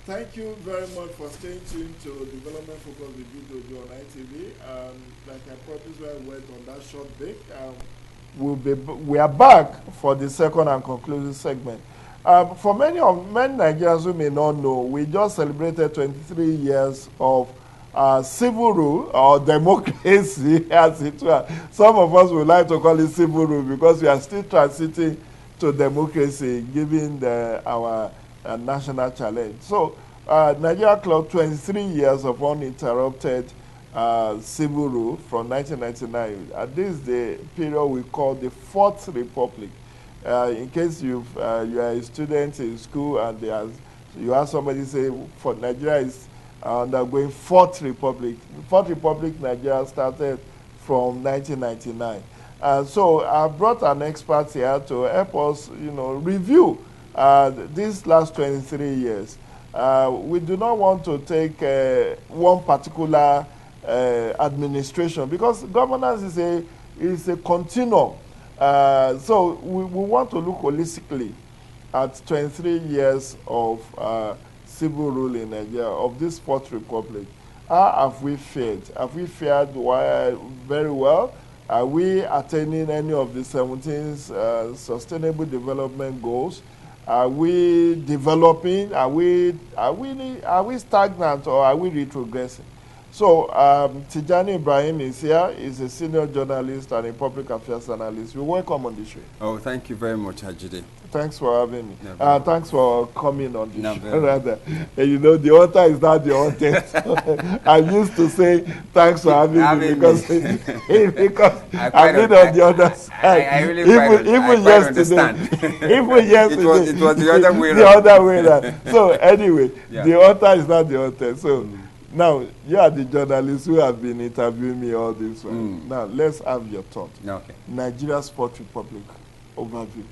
Thank you very much for staying tuned to Development Focus with Jide on ITV. Like I promised when I went on that short break, we are back for the second and conclusive segment. For many Nigerians who may not know, we just celebrated 23 years of civil rule or democracy, as it were. Some of us would like to call it civil rule because we are still transiting to democracy, given our national challenge. So, Nigeria clocked 23 years of uninterrupted civil rule from 1999. This is the period we call the Fourth Republic. In case you are a student in school and you have somebody say for Nigeria is undergoing Fourth Republic. Fourth Republic Nigeria started from 1999. So I brought an expert here to help us, review these last 23 years. We do not want to take one particular administration because governance is a continuum. So we want to look holistically at 23 years of civil rule in Nigeria, of this Fourth Republic. How have we fared? Have we fared very well? Are we attaining any of the 17 sustainable development goals? Are we developing? Are we stagnant or are we retrogressing? So Tijani Ibrahim is here. He's a senior journalist and a public affairs analyst. We welcome on the show. Oh, thank you very much, Jide. Thanks for having me. No, thanks for coming on the show. Rather, the author is not the author. I used to say thanks for having me because I've been on the other side. I really even yesterday, even yesterday, it was the other way around. The other way around. So anyway, the author is not the author. So now you are the journalist who have been interviewing me all this while. Now let's have your thought. Okay. Nigeria's Fourth Republic overview.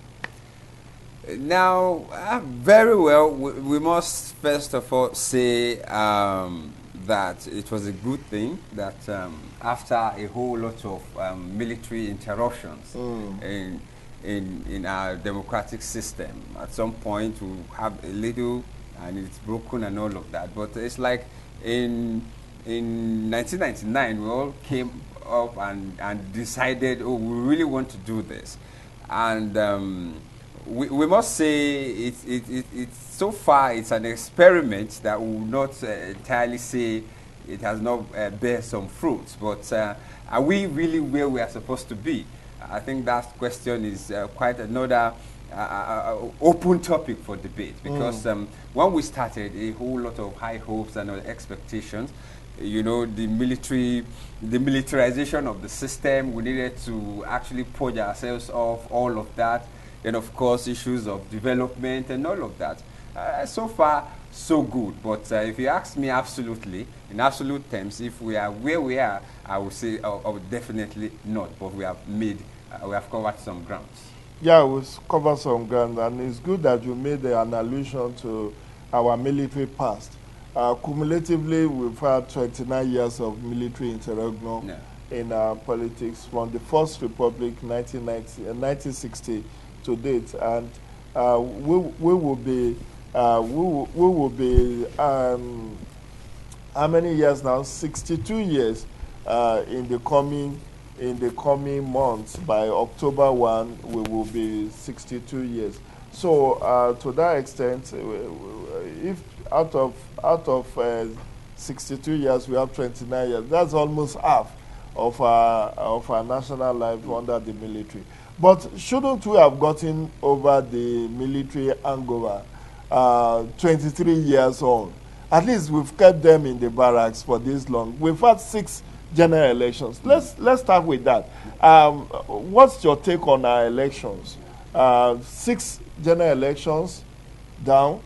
Now, very well, we must first of all say that it was a good thing that after a whole lot of military interruptions in our democratic system, at some point we have a little and it's broken and all of that. But it's like in 1999, we all came up and decided, oh, we really want to do this. And we must say it's so far it's an experiment that we will not entirely say it has not bear some fruits. But are we really where we are supposed to be? I think that question is quite another open topic for debate because when we started, a whole lot of high hopes and expectations. The militarization of the system. We needed to actually purge ourselves of all of that. Then, of course, issues of development and all of that. So far, so good. But if you ask me absolutely, in absolute terms, if we are where we are, I would say definitely not. But we have covered some grounds. Yeah, we've covered some ground. And it's good that you made an allusion to our military past. Cumulatively, we've had 29 years of military interregnum in our politics from the First Republic, 1960, to date, and we will be how many years now? 62 years in the coming months. By October 1, we will be 62 years. So to that extent, if out of 62 years we have 29 years, that's almost half of our national life under the military. But shouldn't we have gotten over the military hangover 23 years on? At least we've kept them in the barracks for this long. We've had 6 general elections. Let's start with that. What's your take on our elections? 6 general elections down,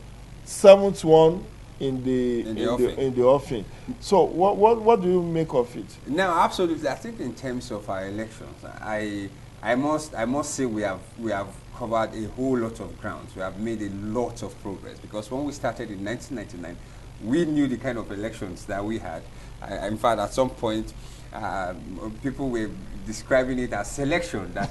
7th one in the offing. So what do you make of it? No, absolutely. I think in terms of our elections, I must say we have covered a whole lot of ground. We have made a lot of progress because when we started in 1999, we knew the kind of elections that we had. In fact, at some point, people were describing it as selection, that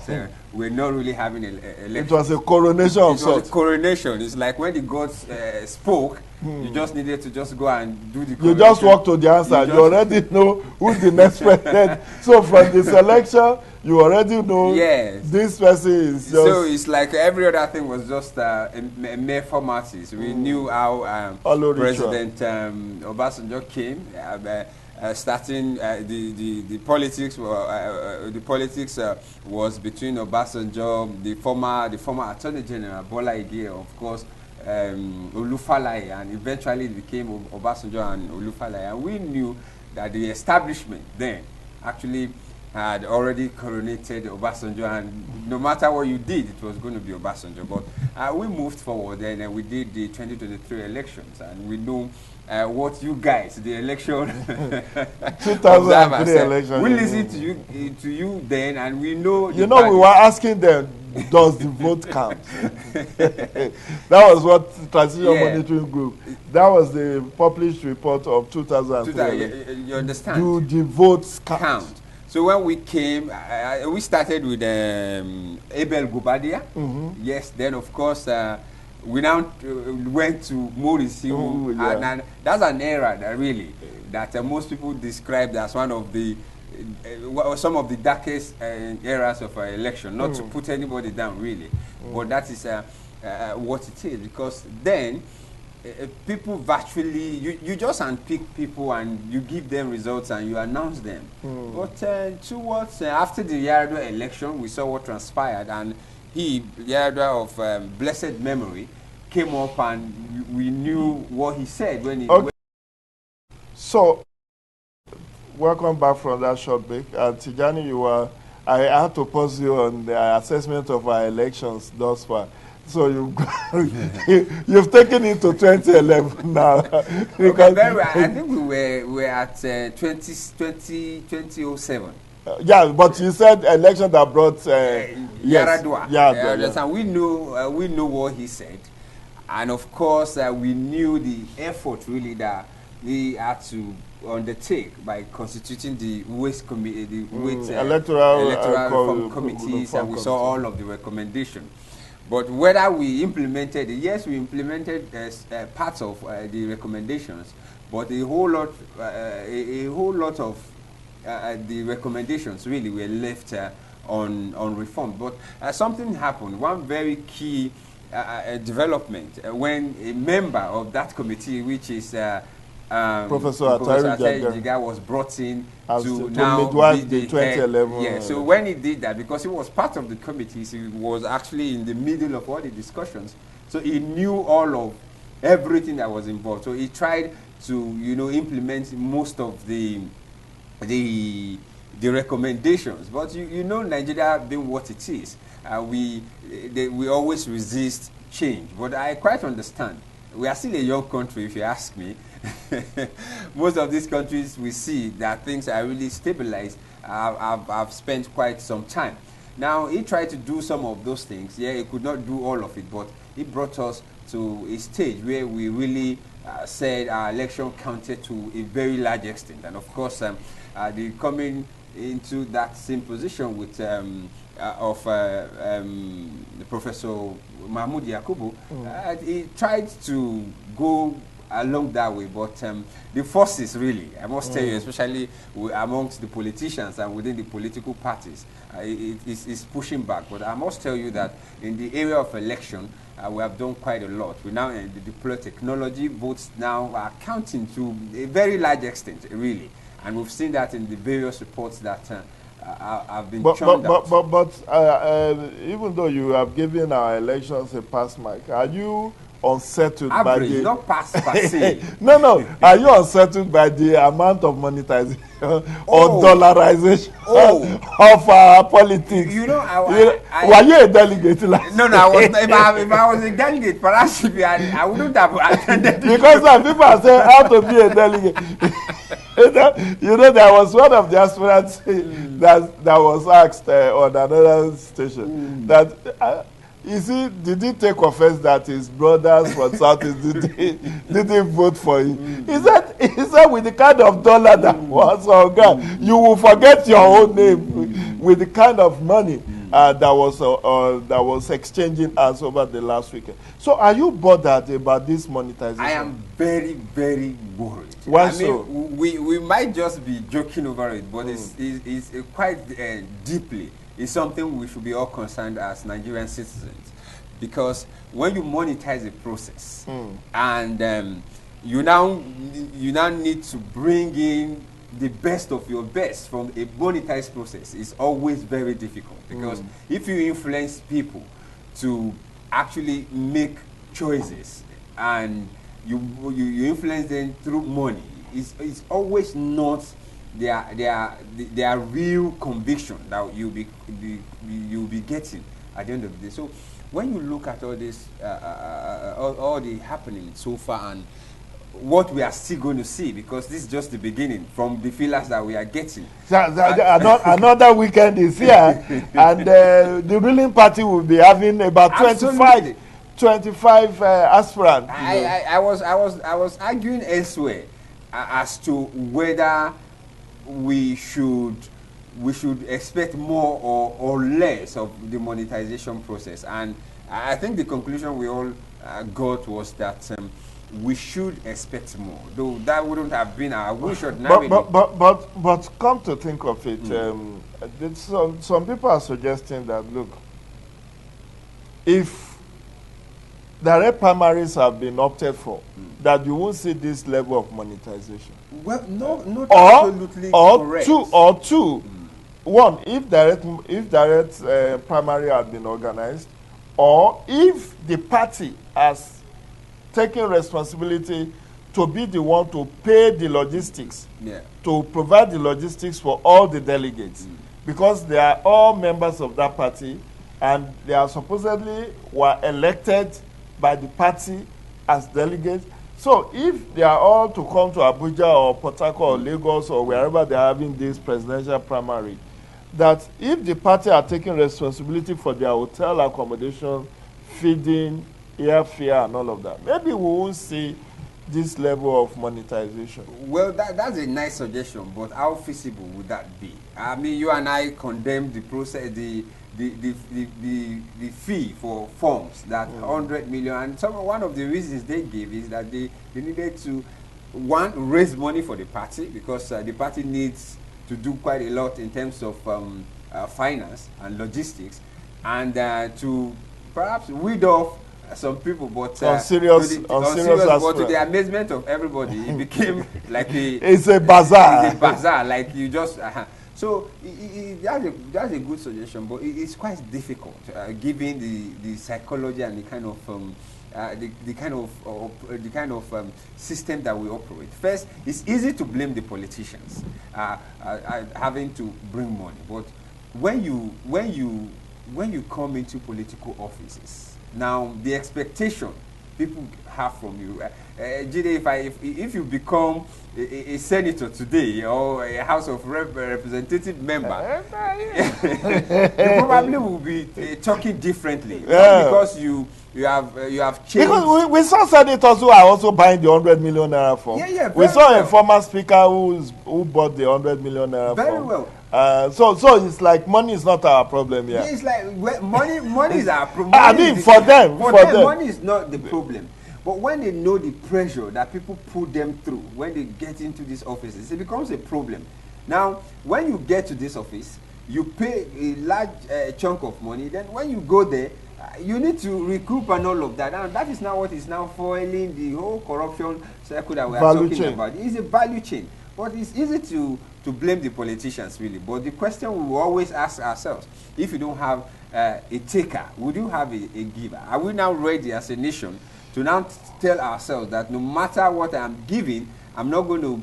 we're not really having an election. It was a coronation of sorts. It was a coronation. It's like when the gods spoke, you just needed to just go and do the coronation. You just walk to the answer. You already know who the next president. So from the selection, you already know this person is just... So it's like every other thing was just a mere formalities. We knew how President Obasanjo came, starting the politics. The politics was between Obasanjo, the former Attorney General Bola Ige, of course, Olufalaye, and eventually it became Obasanjo and Olufalaye. And we knew that the establishment then actually had already coronated Obasanjo, and no matter what you did, it was going to be Obasanjo. But we moved forward, and we did the 2023 elections, and we know what you guys, the election 2003 election. We listened to you then, and we know. You know, we were asking them, does the vote count? That was what Transition Monitoring Group. That was the published report of 2003. You understand? Do the votes count? So when we came, we started with Abel Gubadia. Yes, then of course we now went to Maurice. And that's an era that really, that most people described as one of the, some of the darkest eras of our election. Not to put anybody down really, but that is what it is, because then people virtually, you just unpick people and you give them results and you announce them. But towards after the Yar'Adua election, we saw what transpired, and Yar'Adua of blessed memory, came up, and we knew what he said when he. So, welcome back from that short break. Tijani, I had to pause you on the assessment of our elections thus far. So you've taken it to 2011 now. I think we were at 2007. Yeah, but you said election that brought Yar'Adua. Yes. And we know what he said, and of course we knew the effort really that he had to undertake by constituting the waste committee, the electoral reform committees, and we saw all of the recommendations. But whether we implemented it, yes, we implemented parts of the recommendations, but a whole lot of the recommendations really were left unreformed. But something happened. One very key development when a member of that committee, which is Professor Jide, was brought in to now midwife the 2011. Yeah, so when he did that, because he was part of the committee, he was actually in the middle of all the discussions, so he knew all of everything that was involved. So he tried to, implement most of the recommendations. But you know, Nigeria being what it is, we always resist change. But I quite understand. We are still a young country, if you ask me. Most of these countries, we see that things are really stabilized. I've spent quite some time. Now, he tried to do some of those things. Yeah, he could not do all of it, but he brought us to a stage where we really said our election counted to a very large extent. And of course, the coming into that same position with Professor Mahmoud Yakubu, he tried to go along that way, but the forces really, I must tell you, especially amongst the politicians and within the political parties, is pushing back. But I must tell you that in the area of election, we have done quite a lot. We now deploy technology. Votes now are counting to a very large extent, really. And we've seen that in the various reports that have been churned out. But even though you have given our elections a pass mark, are you unsettled by the... not pass per se. No. Are you unsettled by the amount of monetization or dollarization of our politics? Were you a delegate? No, I was. If I was a delegate, perhaps I wouldn't have attended. Because some people are saying how to be a delegate. There was one of the aspirants that was asked on another station that you see, did he take offense that his brothers from Southeast didn't vote for him? He said with the kind of dollar that was on ground, you will forget your own name with the kind of money that was exchanging hands over the last weekend. So are you bothered about this monetization? I am very, very worried. Why I so? mean, we might just be joking over it, but it's quite deeply. It's something we should be all concerned as Nigerian citizens, because when you monetize a process and you now need to bring in the best of your best from a monetized process, is always very difficult, because if you influence people to actually make choices and you influence them through money, it's always not their real conviction that you'll be getting at the end of the day. So when you look at all this, all the happening so far, and what we are still going to see, because this is just the beginning from the feelers that we are getting. Another weekend is here, and the ruling party will be having about 25 aspirants. I was arguing elsewhere as to whether we should expect more or less of the monetization process, and I think the conclusion we all got was that we should expect more, though that wouldn't have been our wish ordinarily. But come to think of it, some people are suggesting that, look, if direct primaries have been opted for, that you won't see this level of monetization. Well, not absolutely correct. One, if direct primary had been organized, or if the party has taken responsibility to be the one to pay the logistics, to provide the logistics for all the delegates, because they are all members of that party, and they are supposedly were elected by the party as delegates. So if they are all to come to Abuja or Port Harcourt or Lagos or wherever they are having this presidential primary, that if the party are taking responsibility for their hotel accommodation, feeding, airfare and all of that, maybe we won't see this level of monetization. Well, that's a nice suggestion, but how feasible would that be? I mean, you and I condemn the process, the fee for forms, that 100 million, and one of the reasons they gave is that they needed to, one, raise money for the party, because the party needs to do quite a lot in terms of finance and logistics, and to perhaps weed off some people, but on serious, but to the amazement of everybody, it became like it's a bazaar. It's a bazaar, like you just. So that's a good suggestion, but it's quite difficult given the psychology and the kind of system that we operate. First, it's easy to blame the politicians having to bring money, but when you come into political offices, now the expectation people have from you, Jide, if you become a senator today or a House of Representative member, you probably will be talking differently, not because you have changed. Because we saw senators who are also buying the 100 million naira form. We saw a former speaker who bought the 100 million naira form. Very well. So it's like money is not our problem here. Yeah, it's like money is our problem. I mean, for them, money is not the problem. But when they know the pressure that people put them through when they get into these offices, it becomes a problem. Now, when you get to this office, you pay a large chunk of money. Then when you go there, you need to recoup and all of that. And that is now what is now foiling the whole corruption circle that we are talking about. It's a value chain. But it's easy to blame the politicians, really. But the question we will always ask ourselves, if you don't have a taker, would you have a giver? Are we now ready as a nation to now tell ourselves that no matter what I am giving, I'm not going to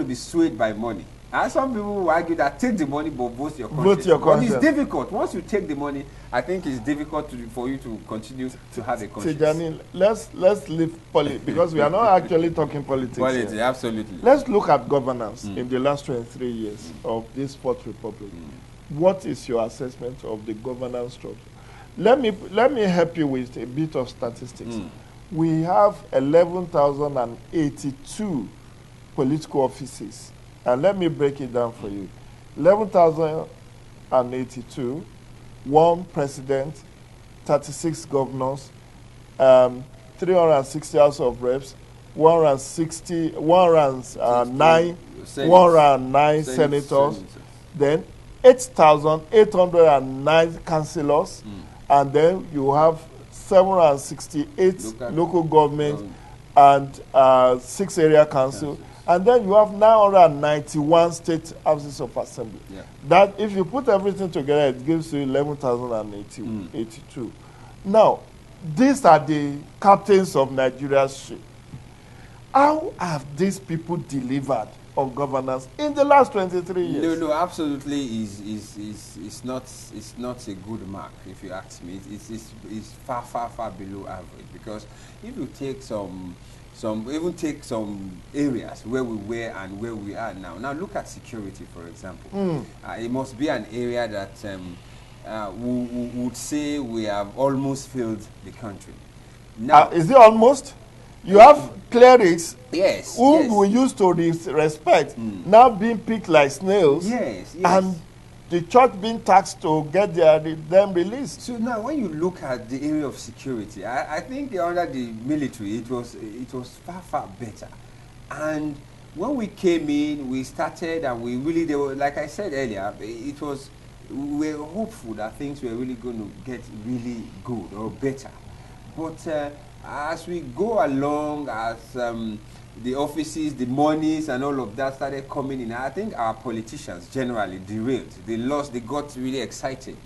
be swayed by money? And some people will argue that take the money but vote your conscience. But it's difficult. Once you take the money, I think it's difficult for you to continue to have a conscience. Tijani, let's leave politics, because we are not actually talking politics. Politics, here. Absolutely. Let's look at governance in the last 23 years of this Fourth Republic. What is your assessment of the governance structure? Let me help you with a bit of statistics. We have 11,082 political offices, and let me break it down for you. 11,082, one president, 36 governors, 360 House of Reps, 109 senators, then 8,809 councillors, and then you have 768 local governments and 6 area councils, and then you have 991 state houses of assembly. Yeah. That, if you put everything together, it gives you 11,082. Now, these are the captains of Nigeria's ship. How have these people delivered on governance in the last 23 years? No, absolutely is not a good mark, if you ask me. It's far below average, because if you take some areas where we were and where we are now. Now look at security, for example. It must be an area that we would say we have almost filled the country. Now, is it almost? You have clerics whom we used to respect now being picked like snails, and the church being taxed to get them released. So now, when you look at the area of security, I think under the military it was far better. And when we came in, we started, and we really, like I said earlier, we were hopeful that things were really going to get really good or better. But as we go along, as the offices, the monies and all of that started coming in, I think our politicians generally derailed. They got really excited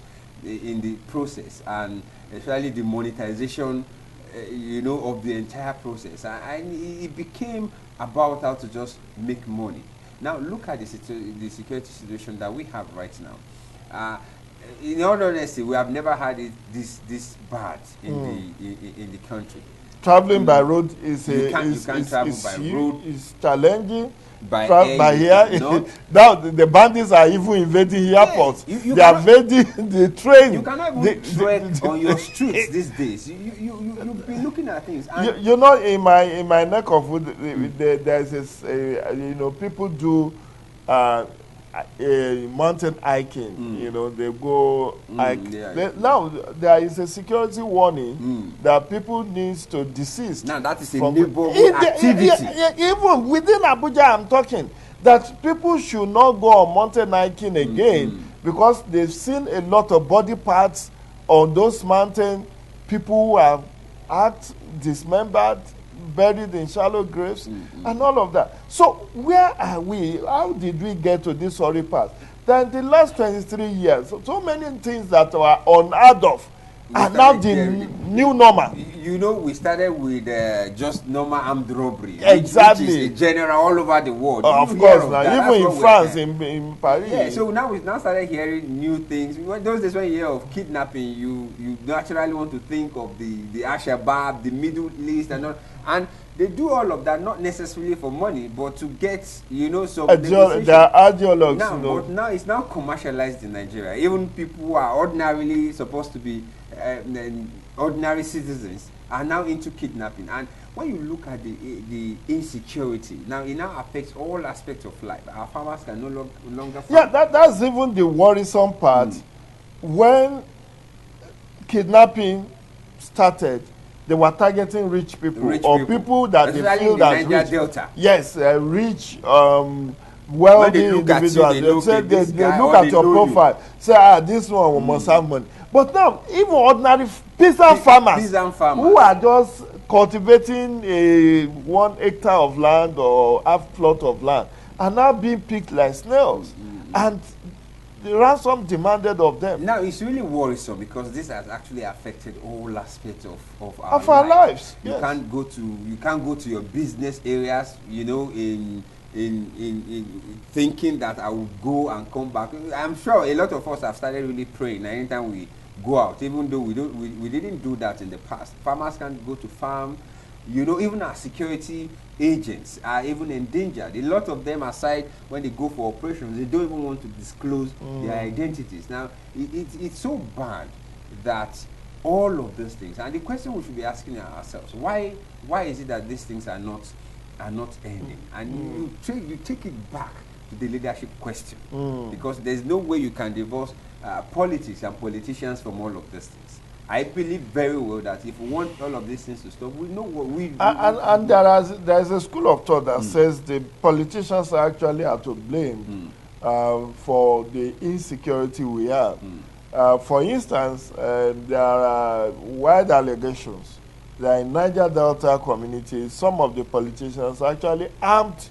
in the process, and especially the monetization, of the entire process. And it became about how to just make money. Now look at the security situation that we have right now. In all honesty, we have never had this bad in the country. Traveling by road is challenging. By air, now the bandits are even invading airports. They are invading the train. You cannot even trek on your streets these days. You've been looking at things. In my neck of wood, there's this. People do mountain hiking. They go hike. Now there is a security warning that people need to desist. Now that is a neighborhood activity. Even within Abuja, I'm talking that people should not go on mountain hiking again because they've seen a lot of body parts on those mountains. People who have dismembered, buried in shallow graves, and all of that. So where are we? How did we get to this sorry path? Then the last 23 years, so many things that were unheard of are now the new normal. We started with just normal armed robbery. Exactly. Which is a general all over the world. Of course, now even in France, in Paris. Yeah, so now we started hearing new things. Those days when you hear of kidnapping, you naturally want to think of the Al-Shabaab, the Middle East, and all. And they do all of that not necessarily for money, but to get some. They are ideologues. But now it's now commercialized in Nigeria. Even people who are ordinarily supposed to be ordinary citizens are now into kidnapping. And when you look at the insecurity, now it now affects all aspects of life. Our farmers can no longer farm. Yeah, that's even the worrisome part. When kidnapping started, they were targeting rich people people that they feel that rich. Delta. Yes, rich, wealthy individuals. They look at your profile, say, this one must have money. But now, even ordinary peasant farmers who are just cultivating 1 hectare of land or half plot of land are now being picked like snails. And the ransom demanded of them. Now it's really worrisome because this has actually affected all aspects of our lives. You can't go to your business areas, in thinking that I will go and come back. I'm sure a lot of us have started really praying anytime we go out, even though we didn't do that in the past. Farmers can't go to farm. Even our security agents are even endangered. A lot of them, aside when they go for operations, they don't even want to disclose their identities. Now, it's so bad that all of these things. And the question we should be asking ourselves, why is it that these things are not ending? And you take it back to the leadership question, because there's no way you can divorce politics and politicians from all of these things. I believe very well that if we want all of these things to stop, we know what we and there's a school of thought that says the politicians actually are to blame for the insecurity we have. For instance, there are wide allegations that in Niger Delta communities, some of the politicians actually armed,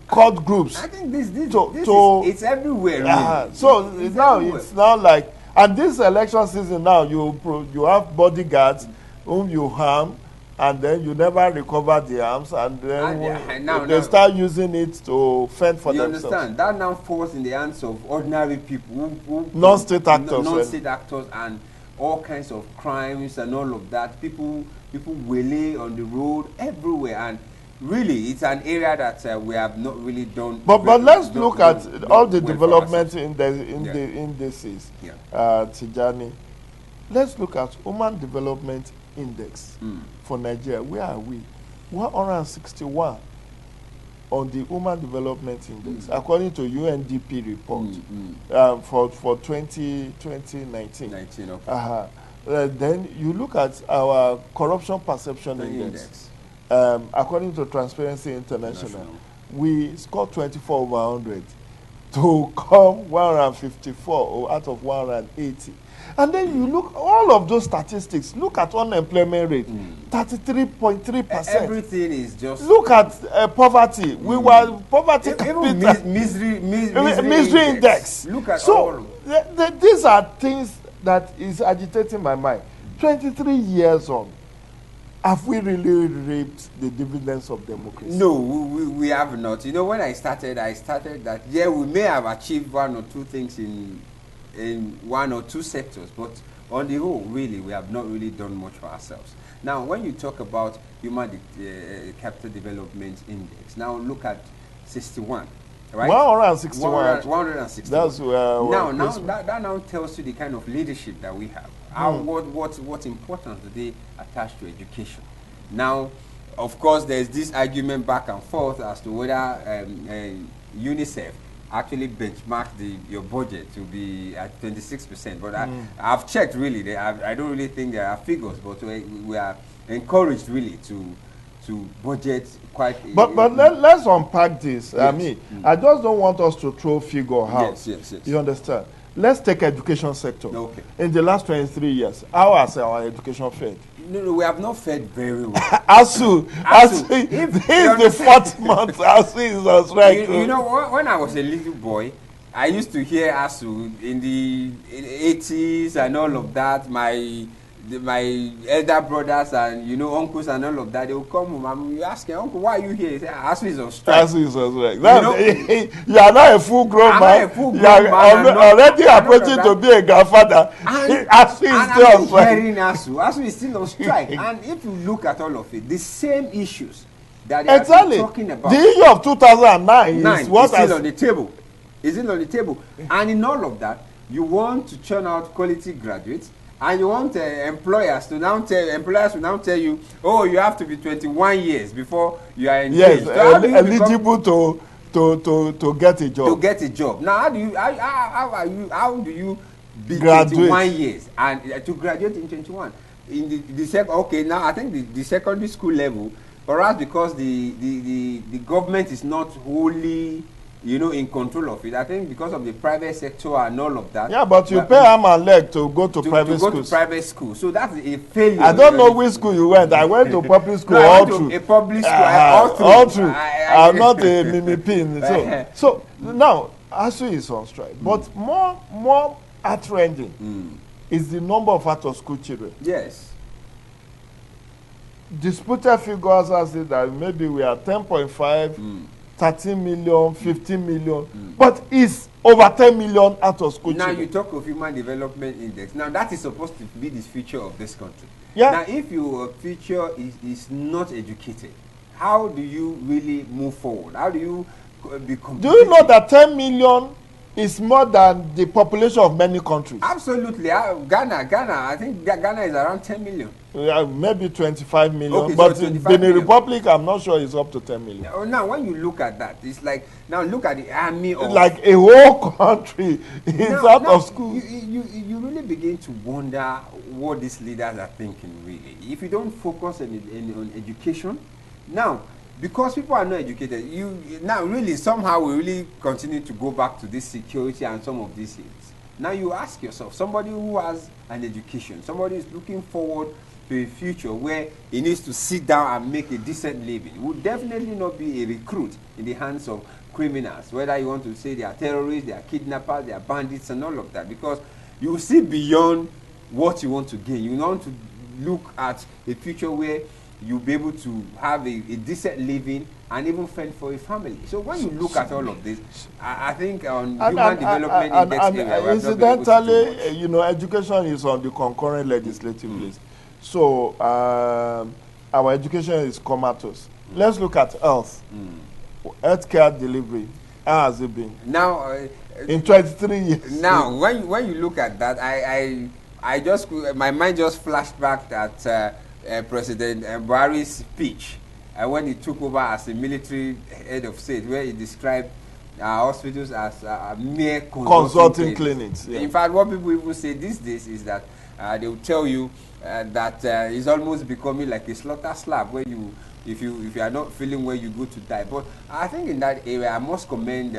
cult groups. I think it's everywhere. Really. So it's now like, and this election season now, you have bodyguards whom you harm, and then you never recover the arms, and then they start using it to fend for themselves. You understand? That now falls in the hands of ordinary people, non-state actors, non-state actors, and all kinds of crimes and all of that. People waylay on the road everywhere, and really, it's an area that we have not really done. But let's look at all the development in the indices, Tijani. Let's look at Oman Development Index for Nigeria. Where are we? 161 on the Oman Development Index, according to UNDP report for 2019. Okay. Then you look at our Corruption Perception Index. According to Transparency International, we scored 24 over 100 to come 154 out of 180. And then you look all of those statistics. Look at unemployment rate, 33.3%. Everything is just. Look at poverty. We were poverty. Even misery index. Look at all. These are things that is agitating my mind. 23 years on. Have we really reaped the dividends of democracy? No, we have not. When I started that, we may have achieved one or two things in one or two sectors, but on the whole, really, we have not really done much for ourselves. Now, when you talk about Human Capital Development Index, now look at 61, right? 161. 161. That's where that now tells you the kind of leadership that we have. What importance do they attach to education? Now, of course, there's this argument back and forth as to whether UNICEF actually benchmarked your budget to be at 26%. But I've checked really. I don't really think there are figures, but we are encouraged really to budget quite. But let's unpack this. Yes. I mean, I just don't want us to throw figure out. Yes. You understand? Let's take education sector. Okay. In the last 23 years, how has our education fared? No, we have not fared very well. ASU, this is the fourth month ASU is on strike. When I was a little boy, I used to hear ASU in the 80s and all of that. My elder brothers and uncles and all of that, they will come home and you ask them, Uncle, why are you here? He say, ASU is on strike. ASU is on strike. You are not a full grown man. You are already approaching to be a grandfather. ASU is still on strike. ASU is still on strike. And if you look at all of it, the same issues that they are talking about. The issue of 2009 is still on the table. Is it on the table? And in all of that, you want to churn out quality graduates. And you want employers to now tell you, oh, you have to be 21 years before you are engaged. Yes, eligible to get a job. To get a job. Now, how do you be graduate. 21 years and to graduate in 21? In the second, okay, now I think the secondary school level, perhaps because the government is not wholly in control of it. I think because of the private sector and all of that. Yeah, but you pay arm and leg to go to private schools. To go to private school. So that's a failure. I don't know which school you went. I went to public school all through. A public school all through. I'm not a mimi pin. So now, ASU is on strike. But more heart-rending is the number of out-of-school children. Yes. Disputed figures are saying that maybe we are 10.5. 13 million, 15 million, but it's over 10 million out of school. Now children. You talk of Human Development Index. Now that is supposed to be the future of this country. Yeah. Now if your future is not educated, how do you really move forward? How do you be competitive? Do you know that 10 million is more than the population of many countries. Absolutely. Ghana, I think Ghana is around 10 million. Maybe 25 million. Okay, but so in 25 Benin million. Republic, I'm not sure it's up to 10 million. Now, when you look at that, it's like, now look at the army of... Like a whole country is out of school. You really begin to wonder what these leaders are thinking, really. If you don't focus on education, now, because people are not educated, now really somehow we really continue to go back to this security and some of these things. Now you ask yourself, somebody who has an education, somebody who is looking forward to a future where he needs to sit down and make a decent living, would definitely not be a recruit in the hands of criminals, whether you want to say they are terrorists, they are kidnappers, they are bandits and all of that, because you see beyond what you want to gain. You want to look at a future where you'll be able to have a decent living and even fend for a family. So when you look at all of this, I think on human development index area, incidentally, you know, education is on the concurrent legislative list. So our education is comatose. Let's look at health. Healthcare delivery. How has it been? Now, in 23 years. Now, when you look at that, I just, my mind just flashed back at President Buhari's speech when he took over as a military head of state, where he described hospitals as mere consulting clinics. Yeah. In fact, what people even say these days is that they will tell you that it's almost becoming like a slaughter slab, where you, if you are not feeling well, you go to die. But I think in that area, I must commend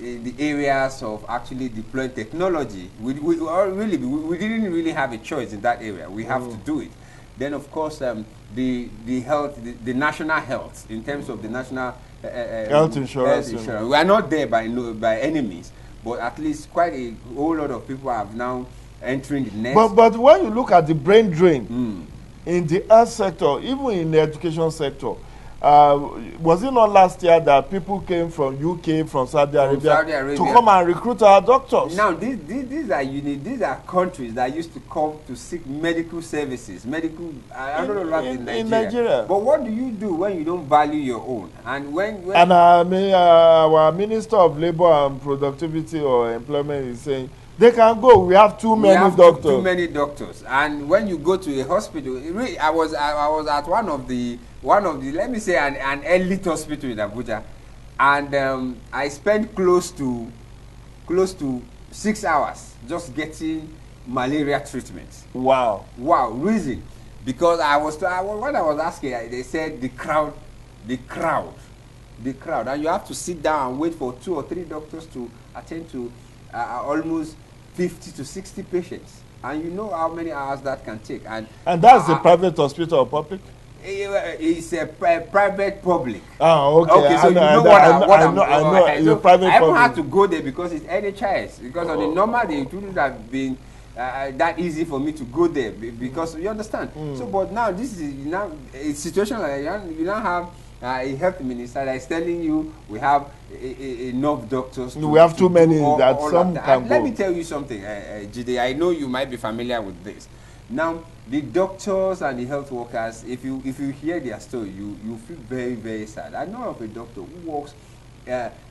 in the areas of actually deploying technology. We didn't really have a choice in that area. We have to do it. Then, of course, the health, the national health, in terms of the national health insurance. We are not there by any means, but at least quite a whole lot of people have now entering the net. But when you look at the brain drain in the health sector, even in the education sector, was it not last year that people came from UK, from Saudi Arabia to come and recruit our doctors? Now, these are countries that used to come to seek medical services, I don't know about in Nigeria. But what do you do when you don't value your own? And when our Minister of Labour and Productivity or Employment is saying, they can go. We have too many doctors. Too many doctors. And when you go to a hospital, I was at one of the let me say an elite hospital in Abuja, and I spent close to 6 hours just getting malaria treatments. Wow. Reason, because when I was asking, they said the crowd, and you have to sit down and wait for 2 or 3 doctors to attend to almost 50 to 60 patients, and you know how many hours that can take. And that's a private hospital or public? It's a private public. Oh, okay. Okay, so you know what I'm I know. Private I haven't public. had to go there because it's NHIS. Because on the normal day, it wouldn't have been that easy for me to go there, because you understand. So, but now this is now a situation like you now have a health minister that is telling you we have enough doctors. We have too many that some can go. Let me tell you something, Jide. I know you might be familiar with this. Now, the doctors and the health workers, if you hear their story, you feel very, very sad. I know of a doctor who works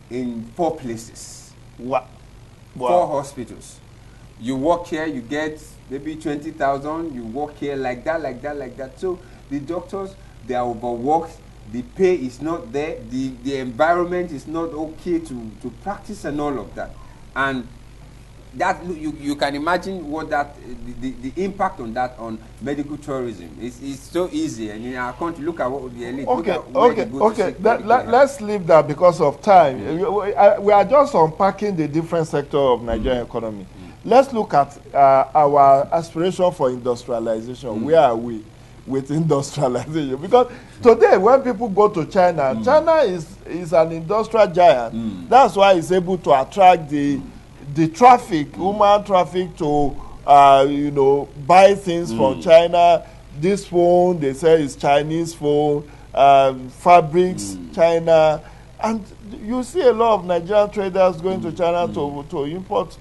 in 4 places. Wow. 4 hospitals. You work here, you get maybe 20,000. You work here like that. So the doctors, they are overworked. The pay is not there. The environment is not okay to practice and all of that. And that you can imagine what that the impact on that on medical tourism is so easy. And in our country, look at what the elite. Okay. Let's leave that because of time. We are just unpacking the different sector of Nigerian economy. Let's look at our aspiration for industrialization. Where are we with industrialization? Because today, when people go to China, China is an industrial giant. That's why it's able to attract the traffic, human traffic, to buy things from China. This phone, they say, is Chinese phone. Fabrics, China. And you see a lot of Nigerian traders going to China to import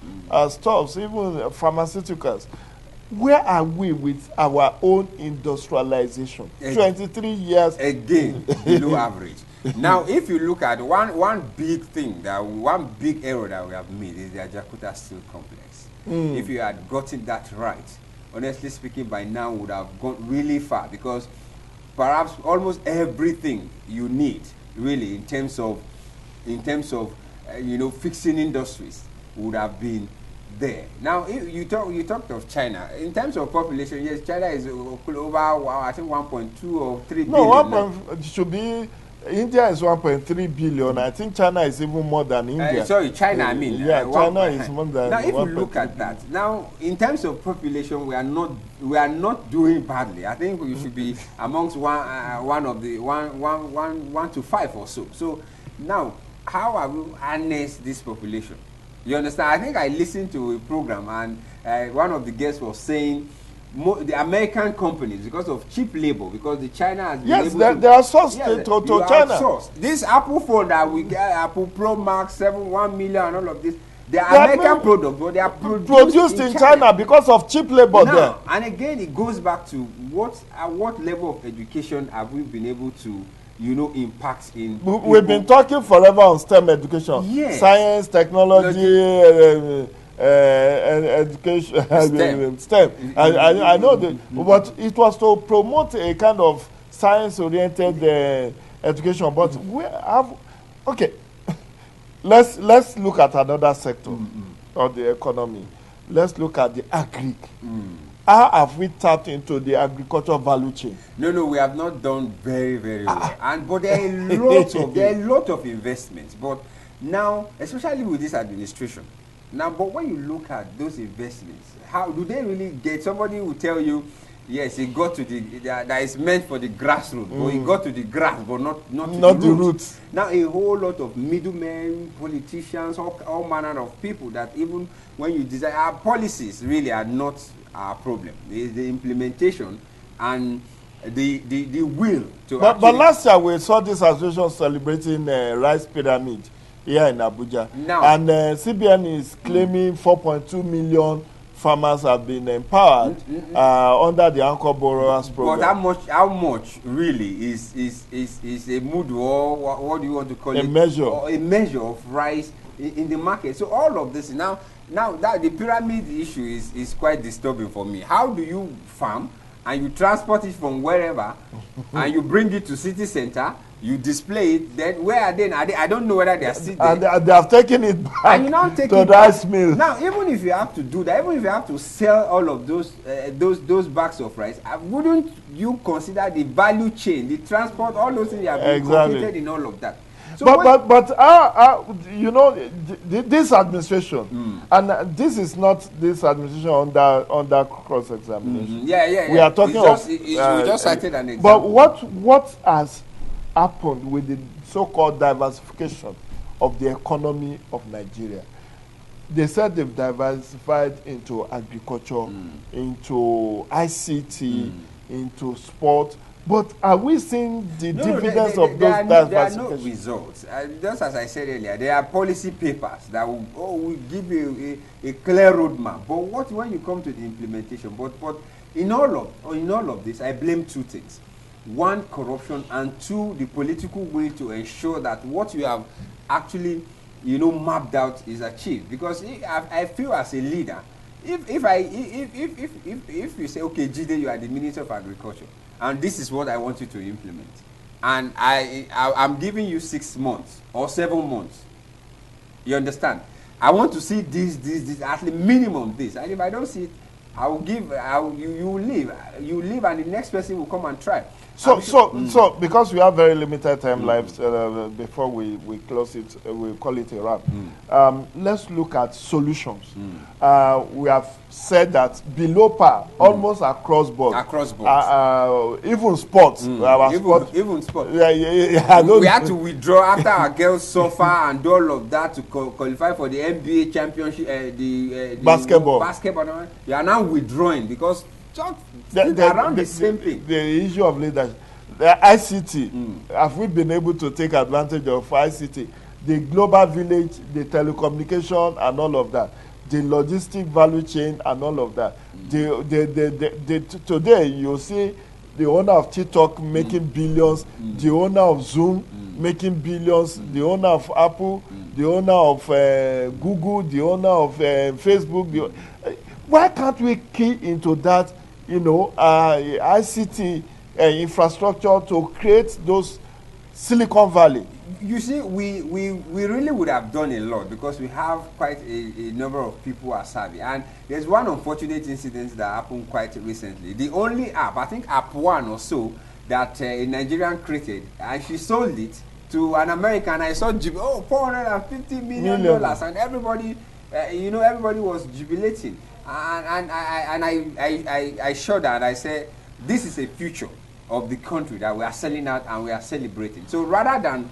stuffs, even pharmaceuticals. Where are we with our own industrialization? 23 years. Again, below average. Now, if you look at one big thing, one big error that we have made is the Ajakuta Steel Complex. If you had gotten that right, honestly speaking, by now would have gone really far, because perhaps almost everything you need, really, in terms of fixing industries would have been there. Now, if you talked of China. In terms of population, yes, China is over, I think, 1.2 or 3 billion. No, should be. India is 1.3 billion. I think China is even more than India. Sorry, China. I mean, China is more than. Now, if you look at that, now in terms of population, we are not doing badly. I think we should be amongst one to 5 or so. So now, how have we harnessed this population? You understand? I think I listened to a program, and one of the guests was saying, the American companies, because of cheap labor, because the China has been able to... they are sourced to China. Outsourced. This Apple phone that we get, Apple Pro Max 1 million and all of this, they are American products, but they are produced in China because of cheap labor there. And again, it goes back to what level of education have we been able to, impact in... We've been talking forever on STEM education. Yes. Science, technology, education, STEM. I know that, but it was to promote a kind of science-oriented education. But we have, okay, let's look at another sector of the economy. Let's look at the agri. How have we tapped into the agricultural value chain? No, we have not done very, very well. But there are a lot of investments. But now, especially with this administration. Now, but when you look at those investments, how do they really get? Somebody will tell you, yes, it got to that is meant for the grassroots, but it got to the grass, but not the roots. Now, a whole lot of middlemen, politicians, all manner of people that even when you design, our policies really are not our problem. It's the implementation and the will to. But last year we saw this association celebrating rice pyramid here in Abuja. Now, and CBN is claiming 4.2 million farmers have been empowered under the Anchor Borrowers Program. But how much really is a mood, or what do you want to call it? A measure of rice in the market. So all of this now that the pyramid issue is quite disturbing for me. How do you farm and you transport it from wherever and you bring it to city center? You display it, then where are they? I don't know whether they are still there. And they have taken it back to the rice mill. Now, even if you have to do that, even if you have to sell all of those bags of rice, wouldn't you consider the value chain, the transport, all those things you have been completed in all of that? So this administration, and this is not this administration under cross-examination. We are talking we just cited an example. But what has happened with the so-called diversification of the economy of Nigeria? They said they've diversified into agriculture, into ICT, into sport. But are we seeing the dividends of those diversifications? There are no results. Just as I said earlier, there are policy papers that will give you a clear roadmap. But when you come to the implementation? But in all of this, I blame two things. One, corruption, and two, the political will to ensure that what you have actually, mapped out is achieved. Because I feel as a leader, if you say, okay, Jide, you are the Minister of Agriculture, and this is what I want you to implement, and I'm giving you 6 months or 7 months, you understand? I want to see this, at the minimum this, and if I don't see it, you leave, and the next person will come and try. So because we have very limited time lives before we close it, we call it a wrap. Let's look at solutions. We have said that below par, almost across board. Even sports. Even sports. We had to withdraw after our girls suffer and all of that to qualify for the NBA championship, the basketball. You are now withdrawing because around the same thing. The issue of leadership. The ICT, have we been able to take advantage of ICT? The global village, the telecommunication and all of that. The logistic value chain and all of that. Today, you see the owner of TikTok making billions, the owner of Zoom making billions, the owner of Apple, the owner of Google, the owner of Facebook. Why can't we key into that, ICT infrastructure to create those Silicon Valley? You see, we really would have done a lot because we have quite a number of people who are savvy. And there's one unfortunate incident that happened quite recently. The only app, I think app 1 or so, that a Nigerian created, and she sold it to an American. I saw $450 million, and everybody, everybody was jubilating. And I showed that, and I said, this is a future of the country that we are selling out and we are celebrating. So rather than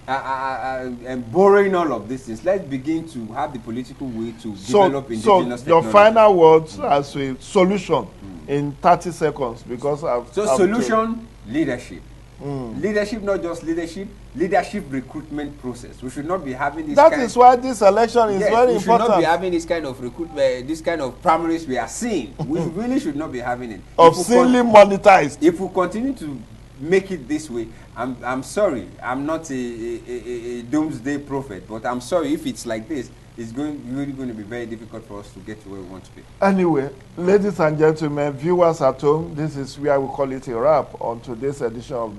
and borrowing all of these things, let's begin to have the political way to develop indigenous technology. So your final words as a solution in 30 seconds, because solution, leadership. Leadership, not just leadership recruitment process. We should not be having this. That is why this election is very important. We should not be having this kind of recruitment, this kind of primaries we are seeing. We really should not be having it. Obscenely monetized. If we continue to make it this way, I'm sorry, I'm not a doomsday prophet, but I'm sorry, if it's like this, it's really going to be very difficult for us to get to where we want to be. Anyway, ladies and gentlemen, viewers at home, this is where we call it a wrap on today's edition of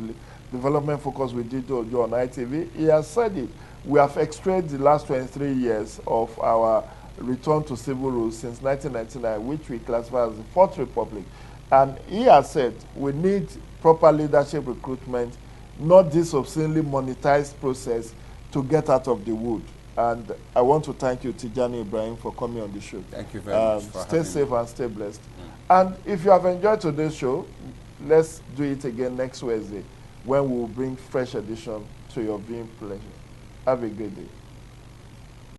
Development Focus with Jide on ITV. He has said it. We have extracted the last 23 years of our return to civil rule since 1999, which we classify as the Fourth Republic. And he has said we need proper leadership recruitment, not this obscenely monetized process to get out of the wood. And I want to thank you, Tijani Ibrahim, for coming on the show. Thank you very much for stay safe and stay blessed. And if you have enjoyed today's show, let's do it again next Wednesday when we will bring fresh edition to your viewing pleasure. Have a great day.